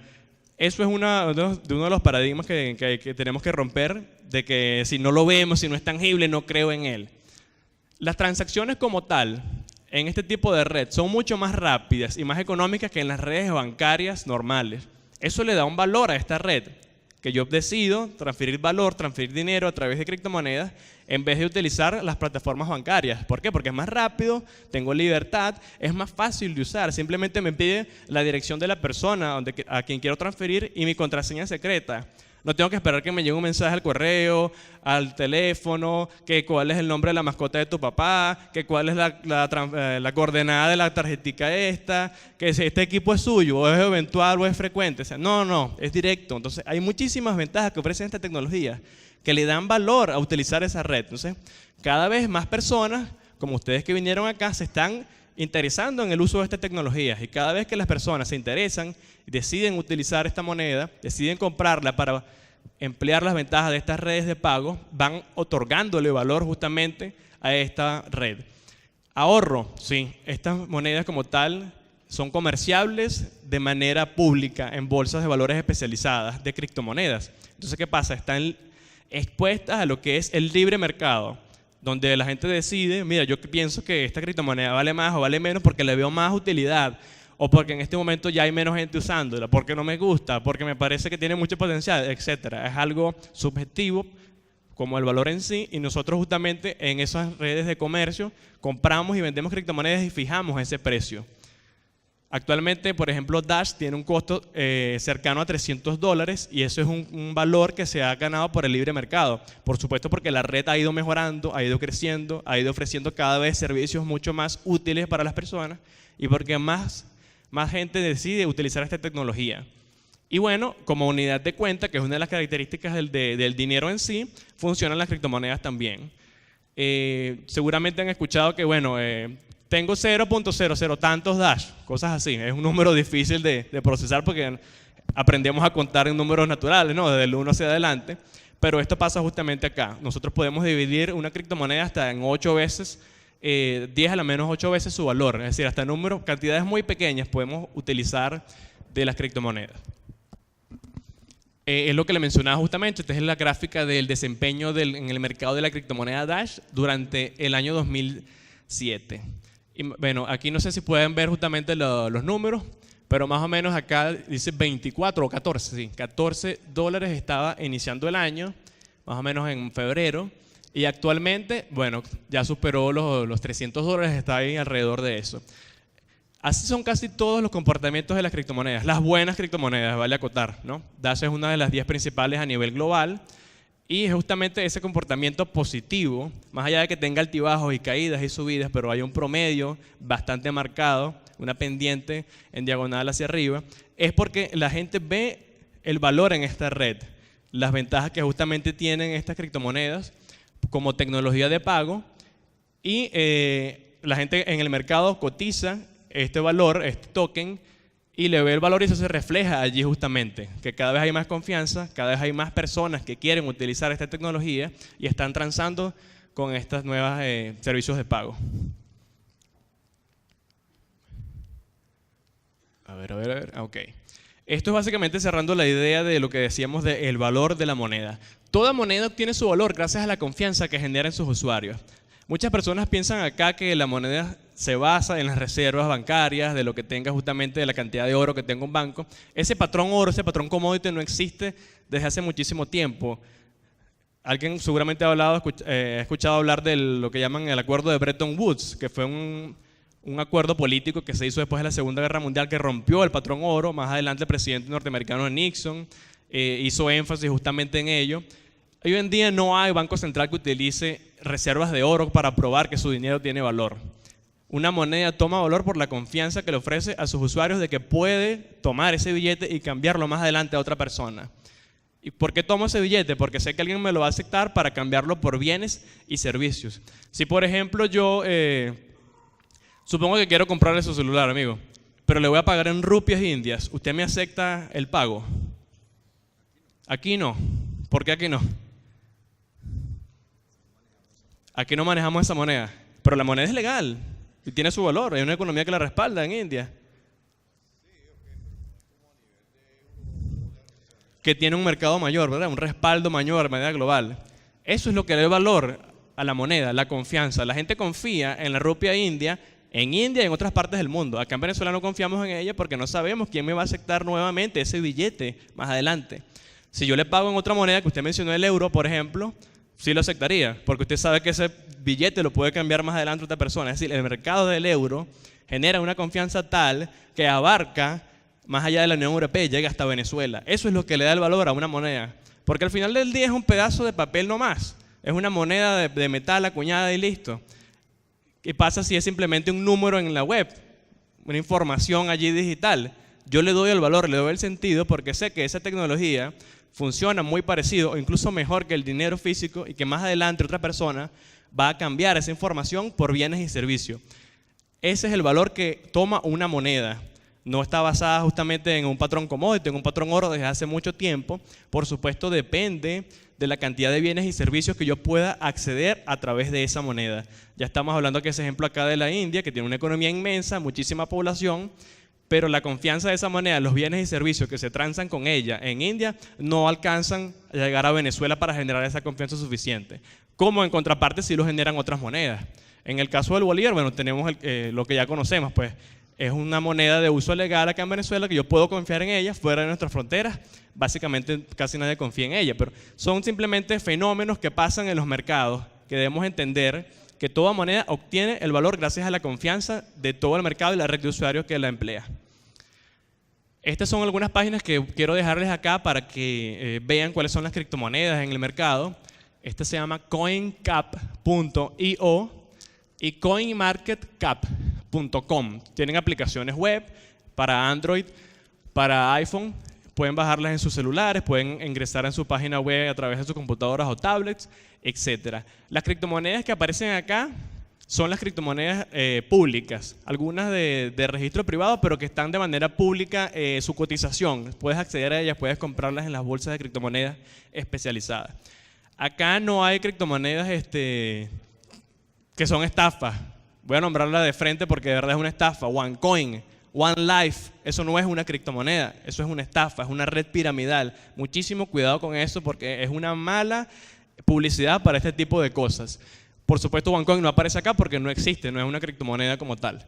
eso es uno de los paradigmas que tenemos que romper, de que si no lo vemos, si no es tangible, no creo en él. Las transacciones como tal, en este tipo de red, son mucho más rápidas y más económicas que en las redes bancarias normales. Eso le da un valor a esta red, que yo decido transferir valor, transferir dinero a través de criptomonedas en vez de utilizar las plataformas bancarias. ¿Por qué? Porque es más rápido, tengo libertad, es más fácil de usar. Simplemente me pide la dirección de la persona a quien quiero transferir y mi contraseña secreta. No tengo que esperar que me llegue un mensaje al correo, al teléfono, que cuál es el nombre de la mascota de tu papá, que cuál es la coordenada de la tarjetica esta, que si este equipo es suyo, o es eventual o es frecuente. O sea, no, es directo. Entonces, hay muchísimas ventajas que ofrecen esta tecnología que le dan valor a utilizar esa red. Entonces, cada vez más personas, como ustedes que vinieron acá, se están interesando en el uso de estas tecnologías, y cada vez que las personas se interesan y deciden utilizar esta moneda, deciden comprarla para emplear las ventajas de estas redes de pago, van otorgándole valor justamente a esta red. Ahorro, sí, estas monedas como tal son comerciables de manera pública en bolsas de valores especializadas de criptomonedas. Entonces, ¿qué pasa? Están expuestas a lo que es el libre mercado, donde la gente decide, mira, yo pienso que esta criptomoneda vale más o vale menos porque le veo más utilidad, o porque en este momento ya hay menos gente usándola, porque no me gusta, porque me parece que tiene mucho potencial, etc. Es algo subjetivo, como el valor en sí, y nosotros justamente en esas redes de comercio compramos y vendemos criptomonedas y fijamos ese precio. Actualmente, por ejemplo, Dash tiene un costo cercano a $300 y eso es un valor que se ha ganado por el libre mercado. Por supuesto, porque la red ha ido mejorando, ha ido creciendo, ha ido ofreciendo cada vez servicios mucho más útiles para las personas y porque más gente decide utilizar esta tecnología. Y bueno, como unidad de cuenta, que es una de las características del dinero en sí, funcionan las criptomonedas también. Seguramente han escuchado que, bueno, tengo 0.00 tantos Dash, cosas así. Es un número difícil de procesar porque aprendemos a contar en números naturales, ¿no? Desde el 1 hacia adelante. Pero esto pasa justamente acá. Nosotros podemos dividir una criptomoneda hasta en 8 veces, 10 a la menos 8 veces su valor. Es decir, hasta cantidades muy pequeñas podemos utilizar de las criptomonedas. Es lo que le mencionaba justamente. Esta es la gráfica del desempeño en el mercado de la criptomoneda Dash durante el año 2007. Y bueno, aquí no sé si pueden ver justamente los números, pero más o menos acá dice 24 o 14, sí, $14 estaba iniciando el año, más o menos en febrero, y actualmente, bueno, ya superó los $300, está ahí alrededor de eso. Así son casi todos los comportamientos de las criptomonedas, las buenas criptomonedas, vale acotar, ¿no? Dash es una de las 10 principales a nivel global. Y es justamente ese comportamiento positivo, más allá de que tenga altibajos y caídas y subidas, pero hay un promedio bastante marcado, una pendiente en diagonal hacia arriba, es porque la gente ve el valor en esta red, las ventajas que justamente tienen estas criptomonedas como tecnología de pago, y la gente en el mercado cotiza este valor, este token, y le ve el valor y eso se refleja allí justamente, que cada vez hay más confianza, cada vez hay más personas que quieren utilizar esta tecnología y están transando con estos nuevos servicios de pago. A ver, ok. Esto es básicamente cerrando la idea de lo que decíamos del valor de la moneda. Toda moneda tiene su valor gracias a la confianza que genera en sus usuarios. Muchas personas piensan acá que la moneda se basa en las reservas bancarias, de lo que tenga justamente, de la cantidad de oro que tenga un banco. Ese patrón oro, ese patrón commodity no existe desde hace muchísimo tiempo. Alguien seguramente ha escuchado hablar de lo que llaman el acuerdo de Bretton Woods, que fue un acuerdo político que se hizo después de la Segunda Guerra Mundial que rompió el patrón oro. Más adelante el presidente norteamericano Nixon hizo énfasis justamente en ello. Hoy en día no hay banco central que utilice reservas de oro para probar que su dinero tiene valor. Una moneda toma valor por la confianza que le ofrece a sus usuarios de que puede tomar ese billete y cambiarlo más adelante a otra persona. ¿Y por qué tomo ese billete? Porque sé que alguien me lo va a aceptar para cambiarlo por bienes y servicios. Si por ejemplo yo supongo que quiero comprarle su celular, amigo, pero le voy a pagar en rupias indias, ¿usted me acepta el pago? Aquí no. ¿Por qué aquí no? Aquí no manejamos esa moneda, pero la moneda es legal y tiene su valor, hay una economía que la respalda en India. Que tiene un mercado mayor, ¿verdad? Un respaldo mayor de manera global. Eso es lo que le da valor a la moneda, la confianza. La gente confía en la rupia india y en otras partes del mundo. Acá en Venezuela no confiamos en ella porque no sabemos quién me va a aceptar nuevamente ese billete más adelante. Si yo le pago en otra moneda, que usted mencionó el euro, por ejemplo, sí lo aceptaría, porque usted sabe que ese billete lo puede cambiar más adelante otra persona. Es decir, el mercado del euro genera una confianza tal que abarca más allá de la Unión Europea y llega hasta Venezuela. Eso es lo que le da el valor a una moneda. Porque al final del día es un pedazo de papel nomás. Es una moneda de metal acuñada y listo. ¿Qué pasa si es simplemente un número en la web? Una información allí digital. Yo le doy el valor, le doy el sentido porque sé que esa tecnología funciona muy parecido o incluso mejor que el dinero físico y que más adelante otra persona va a cambiar esa información por bienes y servicios. Ese es el valor que toma una moneda. No está basada justamente en un patrón commodity, en un patrón oro desde hace mucho tiempo. Por supuesto, depende de la cantidad de bienes y servicios que yo pueda acceder a través de esa moneda. Ya estamos hablando que ese ejemplo acá de la India, que tiene una economía inmensa, muchísima población, pero la confianza de esa moneda, los bienes y servicios que se transan con ella en India, no alcanzan a llegar a Venezuela para generar esa confianza suficiente. Como en contraparte sí lo generan otras monedas. En el caso del bolívar, bueno, tenemos lo que ya conocemos, pues, es una moneda de uso legal acá en Venezuela que yo puedo confiar en ella fuera de nuestras fronteras. Básicamente casi nadie confía en ella, pero son simplemente fenómenos que pasan en los mercados que debemos entender que toda moneda obtiene el valor gracias a la confianza de todo el mercado y la red de usuarios que la emplea. Estas son algunas páginas que quiero dejarles acá para que vean cuáles son las criptomonedas en el mercado. Esta se llama coincap.io y coinmarketcap.com. Tienen aplicaciones web para Android, para iPhone. Pueden bajarlas en sus celulares, pueden ingresar en su página web a través de sus computadoras o tablets, etc. Las criptomonedas que aparecen acá son las criptomonedas públicas, algunas de registro privado, pero que están de manera pública su cotización. Puedes acceder a ellas, puedes comprarlas en las bolsas de criptomonedas especializadas. Acá no hay criptomonedas que son estafas. Voy a nombrarla de frente porque de verdad es una estafa. OneCoin, OneLife, eso no es una criptomoneda, eso es una estafa, es una red piramidal. Muchísimo cuidado con eso porque es una mala publicidad para este tipo de cosas. Por supuesto, OneCoin no aparece acá porque no existe, no es una criptomoneda como tal.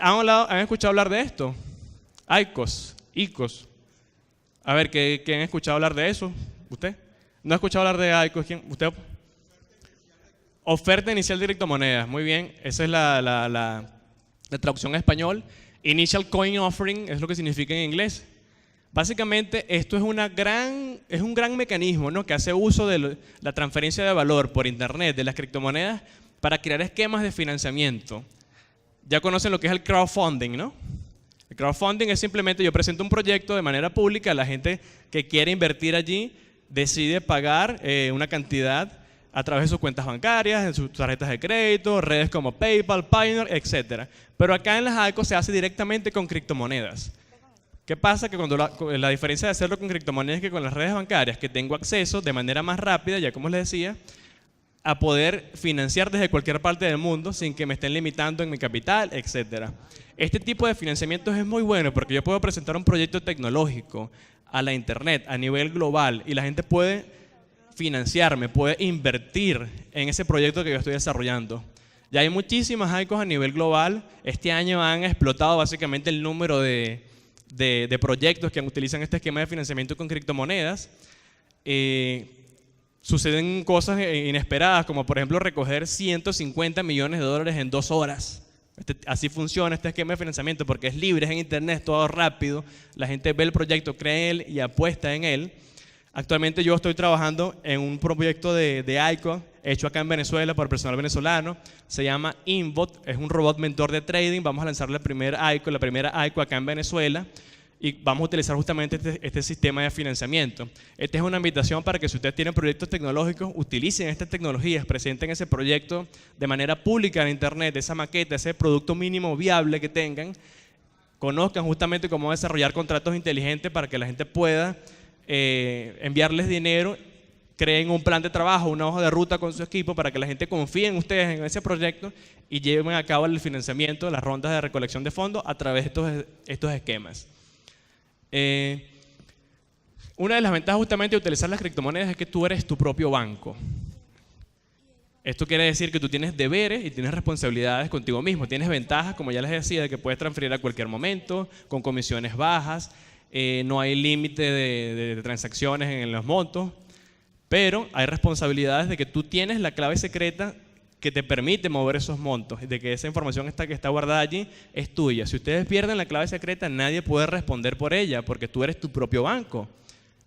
¿Han escuchado hablar de esto? ICOs. A ver, ¿quién ha escuchado hablar de eso? ¿Usted? ¿No ha escuchado hablar de ICOs? ¿Quién? ¿Usted? Oferta inicial de criptomonedas. Muy bien, esa es la traducción en español. Initial Coin Offering es lo que significa en inglés. Básicamente, esto es un gran mecanismo, ¿no?, que hace uso de la transferencia de valor por internet de las criptomonedas para crear esquemas de financiamiento. Ya conocen lo que es el crowdfunding, ¿no? El crowdfunding es simplemente yo presento un proyecto de manera pública, la gente que quiere invertir allí decide pagar una cantidad a través de sus cuentas bancarias, en sus tarjetas de crédito, redes como PayPal, Payoneer, etc. Pero acá en las ICOs se hace directamente con criptomonedas. ¿Qué pasa? Que cuando la diferencia de hacerlo con criptomonedas es que con las redes bancarias, que tengo acceso de manera más rápida, ya como les decía, a poder financiar desde cualquier parte del mundo sin que me estén limitando en mi capital, etc. Este tipo de financiamiento es muy bueno porque yo puedo presentar un proyecto tecnológico a la internet a nivel global y la gente puede financiarme, puede invertir en ese proyecto que yo estoy desarrollando. Ya hay muchísimas ICOs a nivel global. Este año han explotado básicamente el número de proyectos que utilizan este esquema de financiamiento con criptomonedas. Suceden cosas inesperadas, como por ejemplo recoger 150 millones de dólares en 2 horas. Así funciona este esquema de financiamiento porque es libre, es en internet, todo rápido. La gente ve el proyecto, cree en él y apuesta en él. Actualmente yo estoy trabajando en un proyecto de ICO hecho acá en Venezuela por personal venezolano. Se llama Inbot, es un robot mentor de trading. Vamos a lanzar la primera ICO acá en Venezuela. Y vamos a utilizar justamente este sistema de financiamiento. Esta es una invitación para que si ustedes tienen proyectos tecnológicos, utilicen estas tecnologías, presenten ese proyecto de manera pública en Internet, esa maqueta, ese producto mínimo viable que tengan, conozcan justamente cómo desarrollar contratos inteligentes para que la gente pueda enviarles dinero, creen un plan de trabajo, una hoja de ruta con su equipo para que la gente confíe en ustedes en ese proyecto y lleven a cabo el financiamiento, las rondas de recolección de fondos a través de estos esquemas. Una de las ventajas justamente de utilizar las criptomonedas es que tú eres tu propio banco. Esto quiere decir que tú tienes deberes y tienes responsabilidades contigo mismo. Tienes ventajas, como ya les decía, de que puedes transferir a cualquier momento, con comisiones bajas, no hay límite de transacciones en los montos, pero hay responsabilidades de que tú tienes la clave secreta que te permite mover esos montos, de que esa información que está guardada allí es tuya. Si ustedes pierden la clave secreta, nadie puede responder por ella, porque tú eres tu propio banco.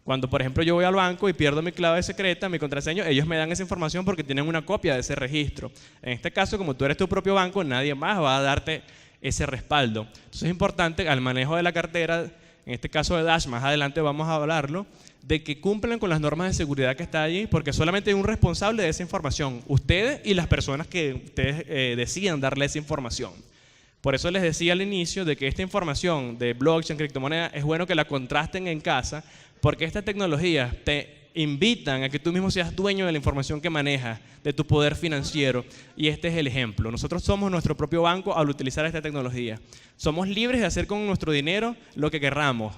Cuando, por ejemplo, yo voy al banco y pierdo mi clave secreta, mi contraseña, ellos me dan esa información porque tienen una copia de ese registro. En este caso, como tú eres tu propio banco, nadie más va a darte ese respaldo. Entonces es importante al manejo de la cartera, en este caso de Dash, más adelante vamos a hablarlo, de que cumplan con las normas de seguridad que está allí, porque solamente hay un responsable de esa información, ustedes y las personas que ustedes decidan darle esa información. Por eso les decía al inicio de que esta información de blockchain, criptomonedas, es bueno que la contrasten en casa, porque estas tecnologías te invitan a que tú mismo seas dueño de la información que manejas, de tu poder financiero, y este es el ejemplo. Nosotros somos nuestro propio banco al utilizar esta tecnología. Somos libres de hacer con nuestro dinero lo que querramos.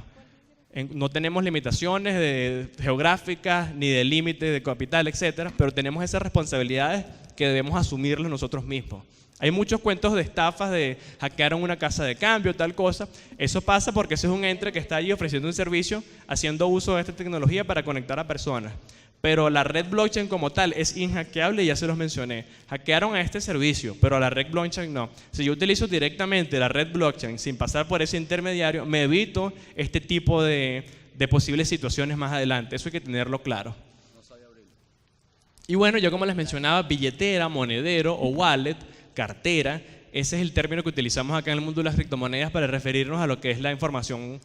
No tenemos limitaciones geográficas ni de límite de capital, etcétera, pero tenemos esas responsabilidades que debemos asumirlas nosotros mismos. Hay muchos cuentos de estafas de hackearon una casa de cambio, tal cosa. Eso pasa porque ese es un ente que está allí ofreciendo un servicio, haciendo uso de esta tecnología para conectar a personas. Pero la red blockchain como tal es inhackeable, ya se los mencioné. Hackearon a este servicio, pero a la red blockchain no. Si yo utilizo directamente la red blockchain sin pasar por ese intermediario, me evito este tipo de posibles situaciones más adelante. Eso hay que tenerlo claro. Y bueno, yo como les mencionaba, billetera, monedero o wallet, cartera, ese es el término que utilizamos acá en el mundo de las criptomonedas para referirnos a lo que es la información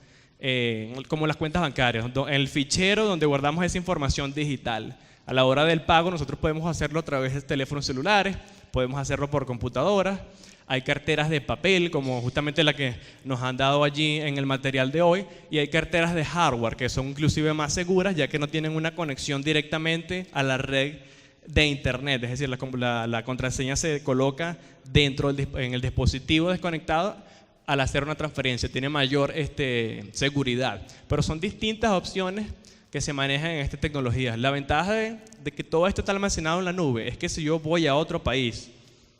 como las cuentas bancarias, el fichero donde guardamos esa información digital. A la hora del pago nosotros podemos hacerlo a través de teléfonos celulares, podemos hacerlo por computadoras, hay carteras de papel como justamente la que nos han dado allí en el material de hoy, y hay carteras de hardware que son inclusive más seguras ya que no tienen una conexión directamente a la red de internet, es decir, la contraseña se coloca en el dispositivo desconectado. Al hacer una transferencia tiene mayor seguridad, pero son distintas opciones que se manejan en estas tecnologías. La ventaja de que todo esto está almacenado en la nube es que si yo voy a otro país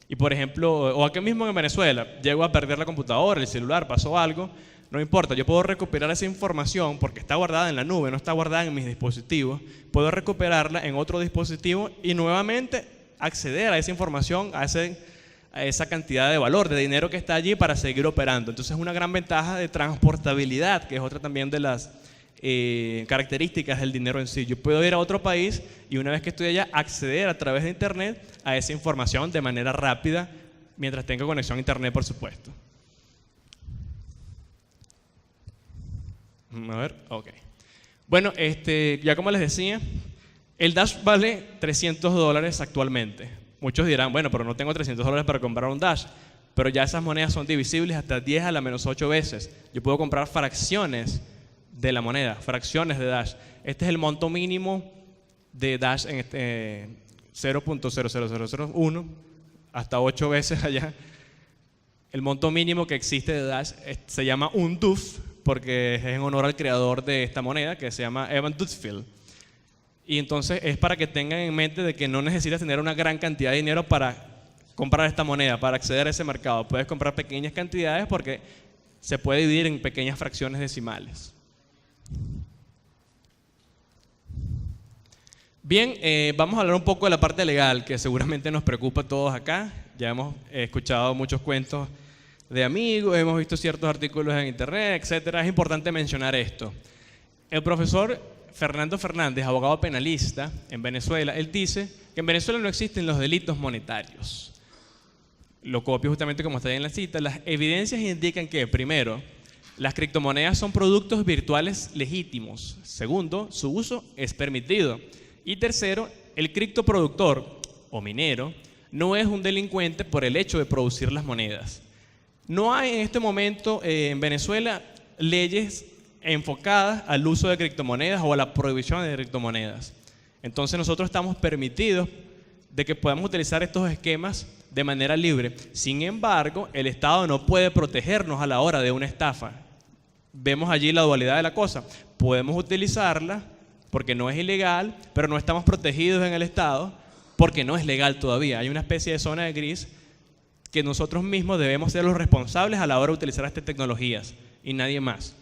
y, por ejemplo, o aquí mismo en Venezuela, llego a perder la computadora, el celular, pasó algo, no importa, yo puedo recuperar esa información porque está guardada en la nube, no está guardada en mis dispositivos, puedo recuperarla en otro dispositivo y nuevamente acceder a esa información, a esa cantidad de valor, de dinero que está allí para seguir operando. Entonces es una gran ventaja de transportabilidad, que es otra también de las características del dinero en sí. Yo puedo ir a otro país y una vez que estoy allá, acceder a través de internet a esa información de manera rápida, mientras tenga conexión a internet, por supuesto. A ver, ok. Bueno, ya como les decía, el Dash vale $300 actualmente. Muchos dirán, bueno, pero no tengo $300 para comprar un Dash. Pero ya esas monedas son divisibles hasta 10 a la menos 8 veces. Yo puedo comprar fracciones de la moneda, fracciones de Dash. Este es el monto mínimo de Dash en 0.00001, hasta 8 veces allá. El monto mínimo que existe de Dash se llama un DUF, porque es en honor al creador de esta moneda, que se llama Evan Dutfield. Y entonces es para que tengan en mente de que no necesitas tener una gran cantidad de dinero para comprar esta moneda, para acceder a ese mercado. Puedes comprar pequeñas cantidades porque se puede dividir en pequeñas fracciones decimales. Bien, vamos a hablar un poco de la parte legal, que seguramente nos preocupa a todos acá. Ya hemos escuchado muchos cuentos de amigos, hemos visto ciertos artículos en internet, etcétera. Es importante mencionar esto. El profesor Fernando Fernández, abogado penalista en Venezuela, él dice que en Venezuela no existen los delitos monetarios. Lo copio justamente como está ahí en la cita. Las evidencias indican que, primero, las criptomonedas son productos virtuales legítimos. Segundo, su uso es permitido. Y tercero, el criptoproductor o minero no es un delincuente por el hecho de producir las monedas. No hay en este momento en Venezuela leyes enfocadas al uso de criptomonedas o a la prohibición de criptomonedas. Entonces nosotros estamos permitidos de que podamos utilizar estos esquemas de manera libre. Sin embargo, el Estado no puede protegernos a la hora de una estafa. Vemos allí la dualidad de la cosa. Podemos utilizarla porque no es ilegal, pero no estamos protegidos en el Estado porque no es legal todavía. Hay una especie de zona de gris que nosotros mismos debemos ser los responsables a la hora de utilizar estas tecnologías y nadie más.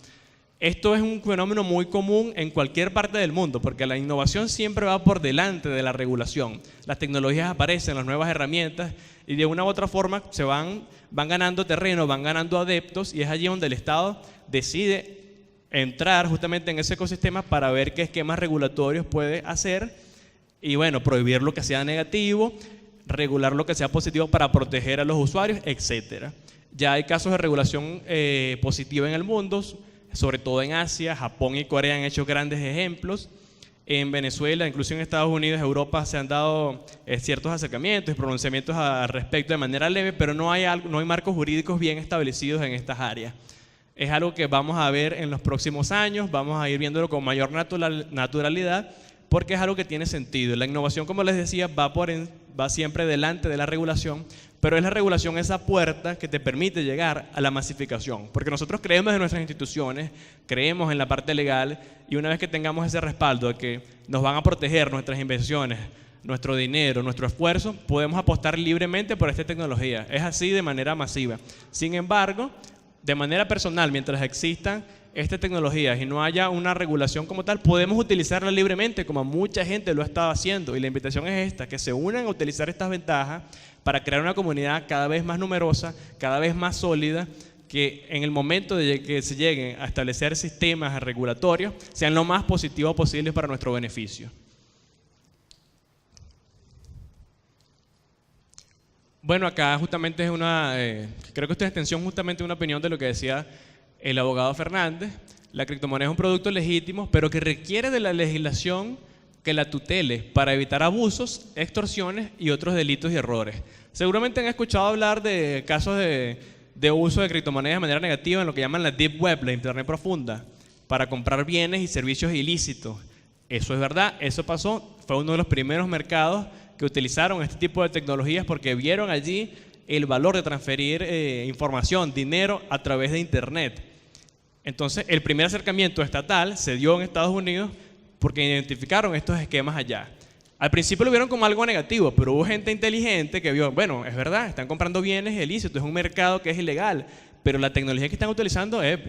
Esto es un fenómeno muy común en cualquier parte del mundo, porque la innovación siempre va por delante de la regulación. Las tecnologías aparecen, las nuevas herramientas, y de una u otra forma se van ganando terreno, van ganando adeptos, y es allí donde el Estado decide entrar justamente en ese ecosistema para ver qué esquemas regulatorios puede hacer, y bueno, prohibir lo que sea negativo, regular lo que sea positivo para proteger a los usuarios, etc. Ya hay casos de regulación positiva en el mundo, sobre todo en Asia. Japón y Corea han hecho grandes ejemplos. En Venezuela, incluso en Estados Unidos, Europa, se han dado ciertos acercamientos y pronunciamientos al respecto de manera leve, pero no hay marcos jurídicos bien establecidos en estas áreas. Es algo que vamos a ver en los próximos años, vamos a ir viéndolo con mayor naturalidad, porque es algo que tiene sentido. La innovación, como les decía, va siempre delante de la regulación, pero es la regulación esa puerta que te permite llegar a la masificación, porque nosotros creemos en nuestras instituciones, creemos en la parte legal, y una vez que tengamos ese respaldo de que nos van a proteger nuestras inversiones, nuestro dinero, nuestro esfuerzo, podemos apostar libremente por esta tecnología. Es así de manera masiva. Sin embargo, de manera personal, mientras existan estas tecnologías y no haya una regulación como tal, podemos utilizarla libremente, como mucha gente lo ha estado haciendo. Y la invitación es esta, que se unan a utilizar estas ventajas para crear una comunidad cada vez más numerosa, cada vez más sólida, que en el momento de que se lleguen a establecer sistemas regulatorios, sean lo más positivos posibles para nuestro beneficio. Bueno, acá justamente es creo que esto es extensión justamente de una opinión de lo que decía el abogado Fernández. La criptomoneda es un producto legítimo, pero que requiere de la legislación que la tutele para evitar abusos, extorsiones y otros delitos y errores. Seguramente han escuchado hablar de casos de uso de criptomonedas de manera negativa en lo que llaman la Deep Web, la Internet profunda, para comprar bienes y servicios ilícitos. Eso es verdad, eso pasó, fue uno de los primeros mercados que utilizaron este tipo de tecnologías porque vieron allí el valor de transferir información, dinero a través de Internet. Entonces, el primer acercamiento estatal se dio en Estados Unidos porque identificaron estos esquemas allá. Al principio lo vieron como algo negativo, pero hubo gente inteligente que vio, bueno, es verdad, están comprando bienes ilícitos, es un mercado que es ilegal, pero la tecnología que están utilizando es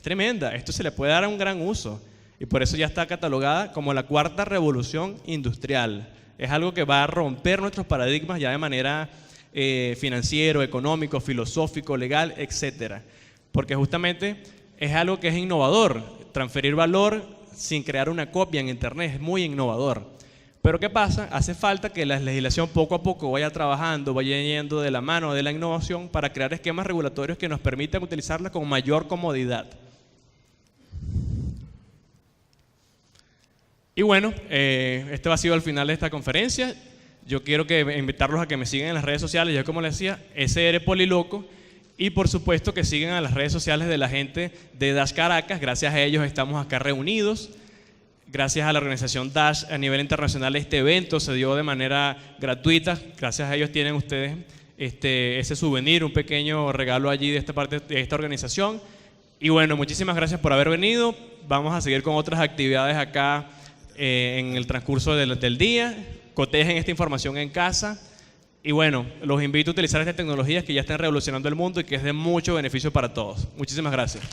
tremenda, esto se le puede dar un gran uso, y por eso ya está catalogada como la cuarta revolución industrial. Es algo que va a romper nuestros paradigmas ya de manera financiero, económico, filosófico, legal, etc. Porque justamente es algo que es innovador, transferir valor sin crear una copia en Internet, es muy innovador. Pero ¿qué pasa? Hace falta que la legislación poco a poco vaya trabajando, vaya yendo de la mano de la innovación para crear esquemas regulatorios que nos permitan utilizarla con mayor comodidad. Y bueno, este ha sido el final de esta conferencia. Yo quiero invitarlos a que me sigan en las redes sociales, ya como les decía, SR Poliloco, y por supuesto que sigan a las redes sociales de la gente de Dash Caracas. Gracias a ellos estamos acá reunidos. Gracias a la organización Dash a nivel internacional este evento se dio de manera gratuita. Gracias a ellos tienen ustedes ese souvenir, un pequeño regalo allí de esta parte de esta organización. Y bueno, muchísimas gracias por haber venido. Vamos a seguir con otras actividades acá en el transcurso del día. Cotejen esta información en casa. Y bueno, los invito a utilizar estas tecnologías que ya están revolucionando el mundo y que es de mucho beneficio para todos. Muchísimas gracias.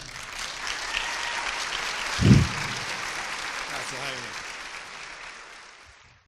Gracias, Jaime.